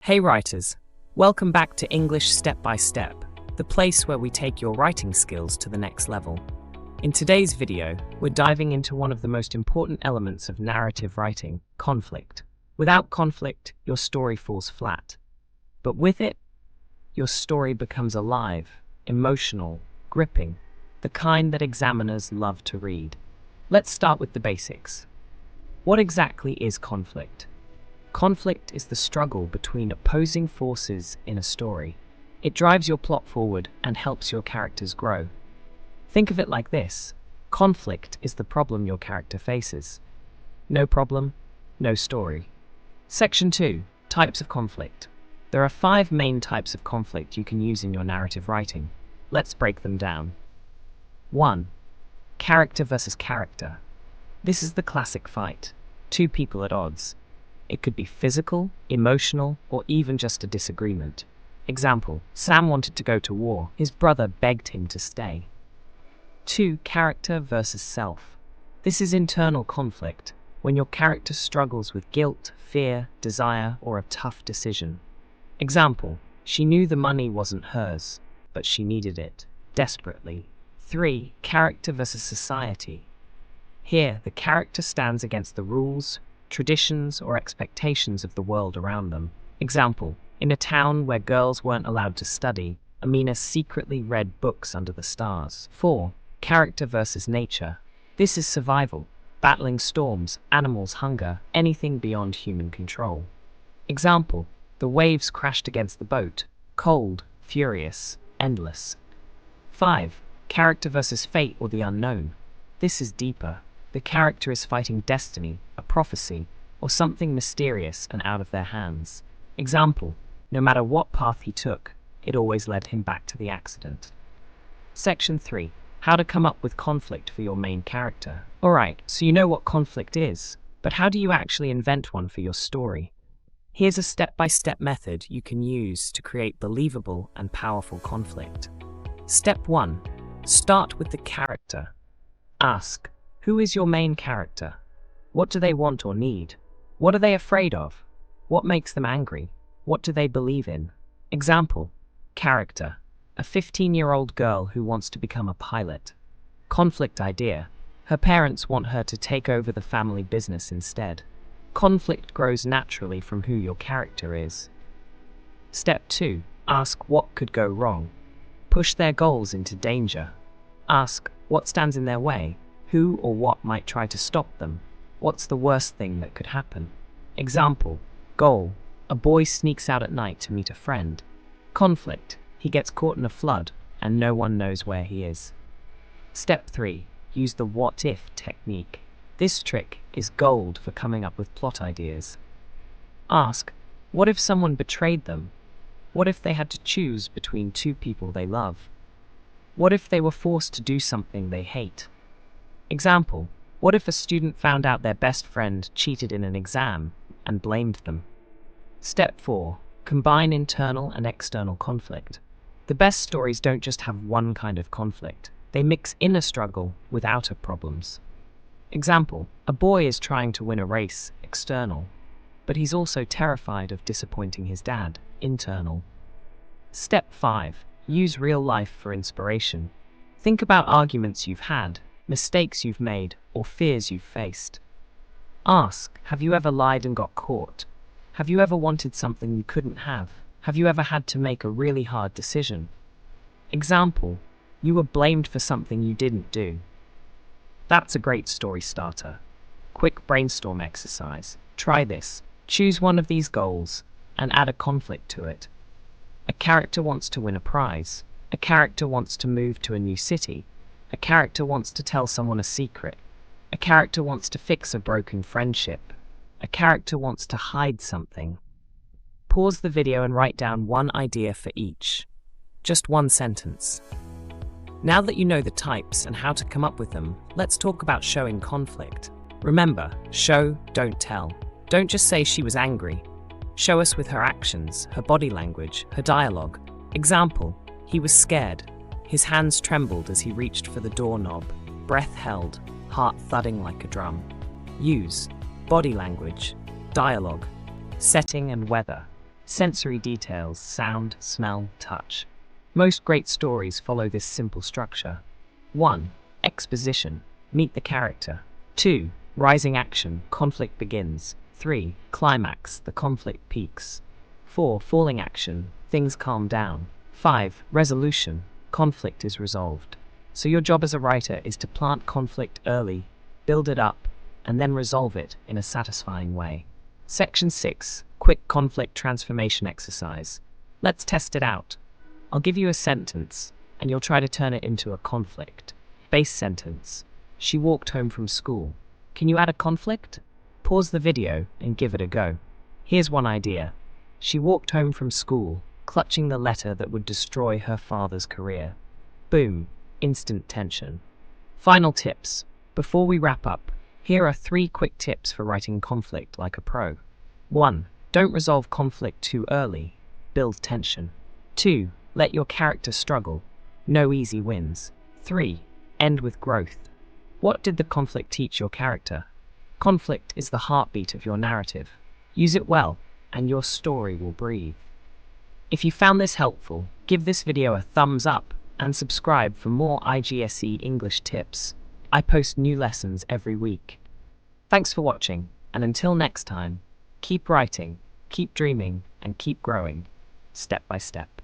Hey writers, welcome back to English Step by Step, the place where we take your writing skills to the next level. In today's video, we're diving into one of the most important elements of narrative writing, conflict. Without conflict, your story falls flat. But with it, your story becomes alive, emotional, gripping, the kind that examiners love to read. Let's start with the basics. What exactly is conflict? Conflict is the struggle between opposing forces in a story. It drives your plot forward and helps your characters grow. Think of it like this. Conflict is the problem your character faces. No problem, no story. Section 2. Types of conflict. There are 5 main types of conflict you can use in your narrative writing. Let's break them down. 1. Character versus character. This is the classic fight. 2 people at odds. It could be physical, emotional, or even just a disagreement. Example, Sam wanted to go to war. His brother begged him to stay. 2. Character versus self. This is internal conflict, when your character struggles with guilt, fear, desire, or a tough decision. Example, she knew the money wasn't hers, but she needed it desperately. 3. Character versus society. Here, the character stands against the rules, traditions, or expectations of the world around them. Example, in a town where girls weren't allowed to study, Amina secretly read books under the stars. 4. Character versus nature. This is survival, battling storms, animals' hunger, anything beyond human control. Example, the waves crashed against the boat, cold, furious, endless. 5. Character versus fate or the unknown. This is deeper. The character is fighting destiny, a prophecy, or something mysterious and out of their hands. Example, no matter what path he took, it always led him back to the accident. Section 3. How to come up with conflict for your main character. Alright, so you know what conflict is, but how do you actually invent one for your story? Here's a step-by-step method you can use to create believable and powerful conflict. Step 1. Start with the character. Ask, who is your main character? What do they want or need? What are they afraid of? What makes them angry? What do they believe in? Example, character, a 15-year-old girl who wants to become a pilot. Conflict idea, her parents want her to take over the family business instead. Conflict grows naturally from who your character is. Step 2. Ask what could go wrong. Push their goals into danger. Ask what stands in their way. Who or what might try to stop them? What's the worst thing that could happen? Example, goal, a boy sneaks out at night to meet a friend. Conflict, he gets caught in a flood and no one knows where he is. Step 3. Use the what-if technique. This trick is gold for coming up with plot ideas. Ask, what if someone betrayed them? What if they had to choose between 2 people they love? What if they were forced to do something they hate? Example, what if a student found out their best friend cheated in an exam and blamed them? Step 4. Combine internal and external conflict. The best stories don't just have one kind of conflict. They mix inner struggle with outer problems. Example, a boy is trying to win a race, external, but he's also terrified of disappointing his dad, internal. Step 5. Use real life for inspiration. Think about arguments you've had, mistakes you've made, or fears you've faced. Ask, have you ever lied and got caught? Have you ever wanted something you couldn't have? Have you ever had to make a really hard decision? Example, you were blamed for something you didn't do. That's a great story starter. Quick brainstorm exercise. Try this. Choose one of these goals and add a conflict to it. A character wants to win a prize. A character wants to move to a new city. A character wants to tell someone a secret. A character wants to fix a broken friendship. A character wants to hide something. Pause the video and write down one idea for each. Just one sentence. Now that you know the types and how to come up with them, let's talk about showing conflict. Remember, show, don't tell. Don't just say she was angry. Show us with her actions, her body language, her dialogue. Example, he was scared. His hands trembled as he reached for the doorknob, breath held, heart thudding like a drum. Use body language, dialogue, setting and weather. Sensory details, sound, smell, touch. Most great stories follow this simple structure. 1. Exposition. Meet the character. 2. Rising action. Conflict begins. 3. Climax. The conflict peaks. 4. Falling action. Things calm down. 5. Resolution. Conflict is resolved. So your job as a writer is to plant conflict early, build it up, and then resolve it in a satisfying way. Section 6. Quick conflict transformation exercise. Let's test it out. I'll give you a sentence, and you'll try to turn it into a conflict. Base sentence. She walked home from school. Can you add a conflict? Pause the video and give it a go. Here's one idea. She walked home from school, clutching the letter that would destroy her father's career. Boom. Instant tension. Final tips. Before we wrap up, here are 3 quick tips for writing conflict like a pro. 1. Don't resolve conflict too early. Build tension. 2. Let your character struggle. No easy wins. 3. End with growth. What did the conflict teach your character? Conflict is the heartbeat of your narrative. Use it well, and your story will breathe. If you found this helpful, give this video a thumbs up and subscribe for more IGCSE English tips. I post new lessons every week. Thanks for watching, and until next time, keep writing, keep dreaming, and keep growing, step by step.